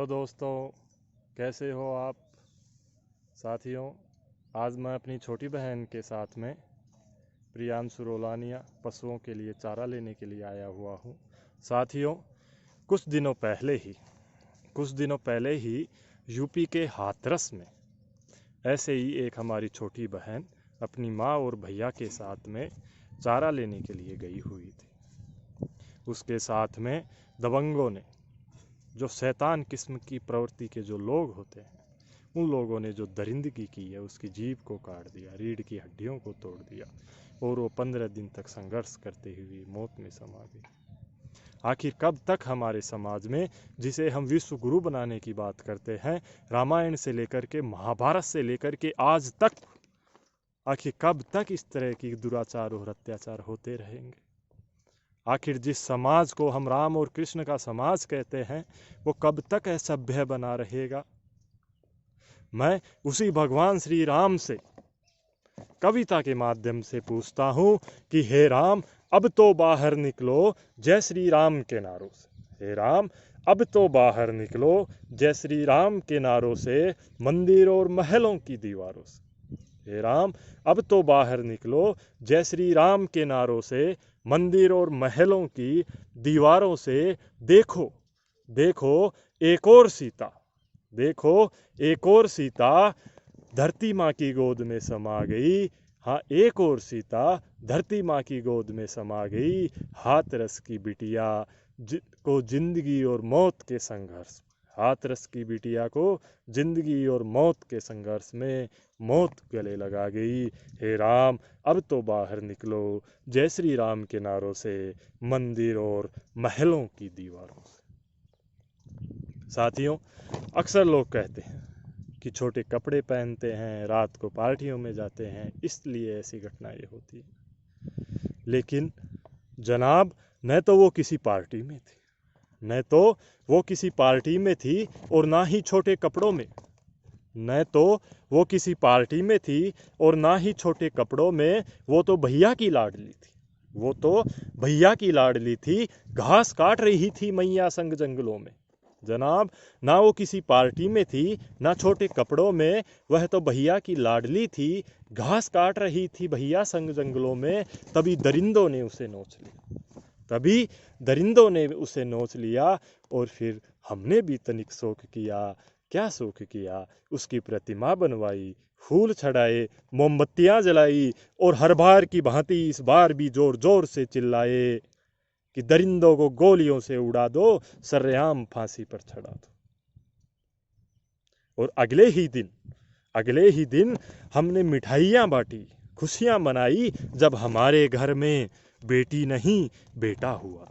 Hello दोस्तों, कैसे हो आप साथियों। आज मैं अपनी छोटी बहन के साथ में प्रियांशु रोलानिया पशुओं के लिए चारा लेने के लिए आया हुआ हूँ। साथियों, कुछ दिनों पहले ही यूपी के हाथरस में ऐसे ही एक हमारी छोटी बहन अपनी माँ और भैया के साथ में चारा लेने के लिए गई हुई थी। उसके साथ में दबंगों ने, जो शैतान किस्म की प्रवृत्ति के जो लोग होते हैं, उन लोगों ने जो दरिंदगी की है, उसकी जीभ को काट दिया, रीढ़ की हड्डियों को तोड़ दिया और वो 15 दिन तक संघर्ष करते हुए मौत में समा गई। आखिर कब तक हमारे समाज में, जिसे हम विश्व गुरु बनाने की बात करते हैं, रामायण से लेकर के महाभारत से लेकर के आज तक, आखिर कब तक इस तरह की दुराचार और अत्याचार होते रहेंगे? आखिर जिस समाज को हम राम और कृष्ण का समाज कहते हैं, वो कब तक असभ्य बना रहेगा? मैं उसी भगवान श्री राम से कविता के माध्यम से पूछता हूँ कि हे राम, अब तो बाहर निकलो जय श्री राम के नारों से। हे राम, अब तो बाहर निकलो जय श्री राम के नारों से, मंदिर और महलों की दीवारों से। हे राम, अब तो बाहर निकलो जय श्री राम के नारों से, मंदिर और महलों की दीवारों से। देखो देखो एक और सीता, देखो एक और सीता धरती माँ की गोद में समा गई। हाँ, एक और सीता धरती माँ की गोद में समा गई। हाथरस की बिटिया को जिंदगी और मौत के संघर्ष, हाथरस की बिटिया को जिंदगी और मौत के संघर्ष में मौत गले लगा गई। हे राम, अब तो बाहर निकलो जय श्री राम के नारों से, मंदिर और महलों की दीवारों से। साथियों, अक्सर लोग कहते हैं कि छोटे कपड़े पहनते हैं, रात को पार्टियों में जाते हैं, इसलिए ऐसी घटनाएं होती हैं। लेकिन जनाब, न तो वो किसी पार्टी में थी, न तो वो किसी पार्टी में थी और ना ही छोटे कपड़ों में, न तो वो किसी पार्टी में थी और ना ही छोटे कपड़ों में। वो तो भैया की लाडली थी, वो तो भैया की लाडली थी। घास काट रही थी मैया संग जंगलों में। जनाब, ना वो किसी पार्टी में थी, ना छोटे कपड़ों में, वह तो भैया की लाडली थी। घास काट रही थी भैया संग जंगलों में। तभी दरिंदों ने उसे नोच लिया, तभी दरिंदों ने उसे नोच लिया। और फिर हमने भी तनिक शौक किया। क्या शौक किया? उसकी प्रतिमा बनवाई, फूल चढ़ाए, मोमबत्तियां जलाई और हर बार की भांति इस बार भी जोर जोर से चिल्लाए कि दरिंदों को गोलियों से उड़ा दो, सरेआम फांसी पर चढ़ा दो। और अगले ही दिन हमने मिठाइयां बांटी, खुशियां मनाई, जब हमारे घर में बेटी नहीं बेटा हुआ।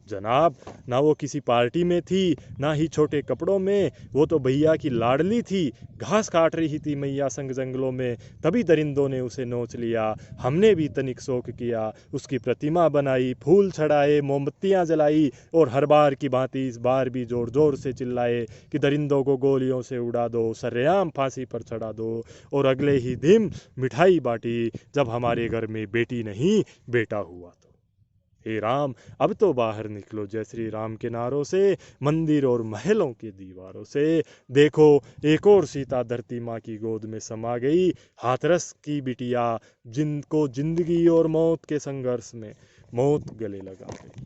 जनाब, ना वो किसी पार्टी में थी, ना ही छोटे कपड़ों में, वो तो भैया की लाडली थी। घास काट रही थी मैया संग जंगलों में, तभी दरिंदों ने उसे नोच लिया। हमने भी तनिक शौक किया, उसकी प्रतिमा बनाई, फूल चढ़ाए, मोमबत्तियां जलाई और हर बार की भांति इस बार भी जोर जोर से चिल्लाए कि दरिंदों को गोलियों से उड़ा दो, सरेआम फांसी पर चढ़ा दो। और अगले ही दिन मिठाई बांटी, जब हमारे घर में बेटी नहीं बेटा हुआ। हे राम, अब तो बाहर निकलो जय श्री राम के नारों से, मंदिर और महलों की दीवारों से। देखो एक और सीता धरती माँ की गोद में समा गई। हाथरस की बिटिया जिनको जिंदगी और मौत के संघर्ष में मौत गले लगा गई।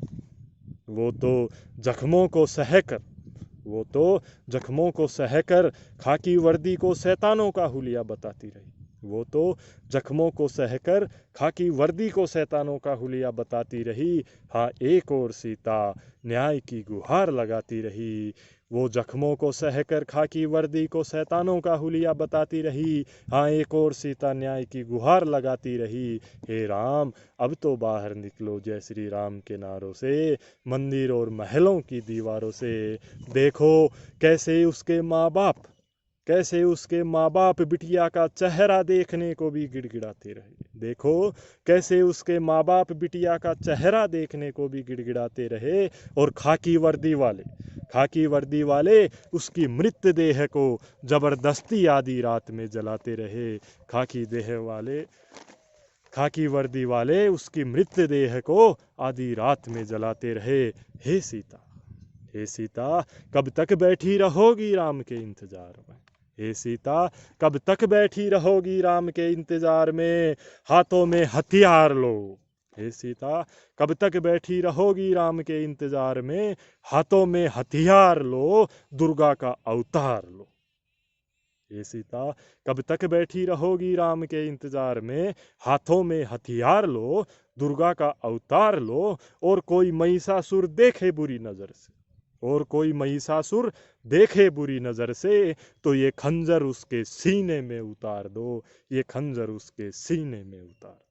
वो तो जख्मों को सहकर, वो तो जख्मों को सहकर खाकी वर्दी को शैतानों का हुलिया बताती रही। वो तो जख्मों को सहकर खाकी वर्दी को शैतानों का हुलिया बताती रही। हाँ, एक और सीता न्याय की गुहार लगाती रही। वो जख्मों को सहकर खाकी वर्दी को शैतानों का हुलिया बताती रही। हाँ, एक और सीता न्याय की गुहार लगाती रही। हे राम, अब तो बाहर निकलो जय श्री राम के नारों से, मंदिर और महलों की दीवारों से। देखो कैसे उसके माँ बाप बिटिया का चेहरा देखने को भी गिड़गिड़ाते रहे। देखो कैसे उसके माँ बाप बिटिया का चेहरा देखने को भी गिड़गिड़ाते रहे। और खाकी वर्दी वाले उसकी मृतदेह को जबरदस्ती आधी रात में जलाते रहे। खाकी वर्दी वाले उसकी मृतदेह को आधी रात में जलाते रहे। हे सीता, हे सीता कब तक बैठी रहोगी राम के इंतजार में। हे सीता कब तक बैठी रहोगी राम के इंतजार में, हाथों में हथियार लो। हे सीता कब तक बैठी रहोगी राम के इंतजार में, हाथों में हथियार लो, दुर्गा का अवतार लो। हे सीता कब तक बैठी रहोगी राम के इंतजार में, हाथों में हथियार लो, दुर्गा का अवतार लो। और कोई महिषासुर देखे बुरी नजर से, और कोई महिषासुर देखे बुरी नजर से, तो ये खंजर उसके सीने में उतार दो, ये खंजर उसके सीने में उतार दो।